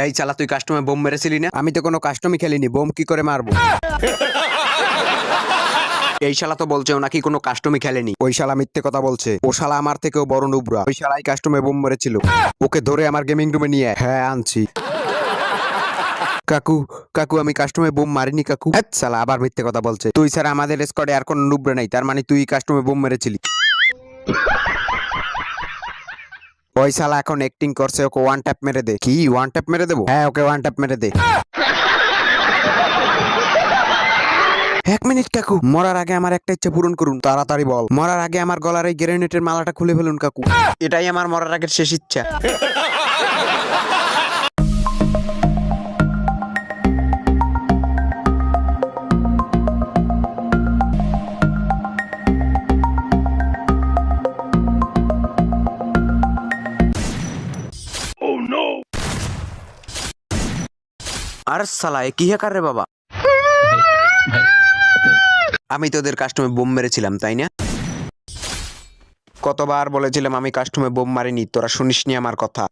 এই শালা তুই কাস্টমে বোম মেরেছিলি না? আমি তো কোনো কাস্টমই খেলিনি, বোম কি করে মারবো? এই শালা তো বলছে ও নাকি কোনো কাস্টমই খেলেনি। ওই শালা মিথ্যে কথা বলছে। ও শালা আমার থেকেও বড় নুবরা। ওই শালাই কাস্টমে বোম মেরেছিল। ওকে ধরে আমার গেমিং রুমে নিয়ে হ্যাঁ আনছি। কাকু কাকু আমি কাস্টমে বোম মারিনি কাকু। হ্যাঁ শালা আবার মিথ্যে কথা বলছে। তুই স্যার আমাদের স্কোয়াডে আর কোনো নুবরা নাই, তার মানে তুই কাস্টমে বোম মেরেছিলি। ওই শালা এখন অ্যাক্টিং করছে, ওকে ওয়ান ট্যাপ মেরে দে। কি ওয়ান ট্যাপ মেরে দেবো? হ্যাঁ ওকে ওয়ান ট্যাপ মেরে দে। 1 মিনিট কাকু, মরার আগে আমার একটা ইচ্ছা পূরণ করুন। তাড়াতাড়ি বল। মরার আগে আমার গলার এই গ্রেনেটের মালাটা খুলে ফেলুন কাকু। এটাই আমার মরার আগের শেষ ইচ্ছা। আর শালা এ কি হ্যাকার রে বাবা? আমি তোদের কাস্টমে বোম মেরেছিলাম তাই না? কতবার বলেছিলাম আমি কাস্টমে বোম মারিনি, তোরা শুনিসনি আমার কথা।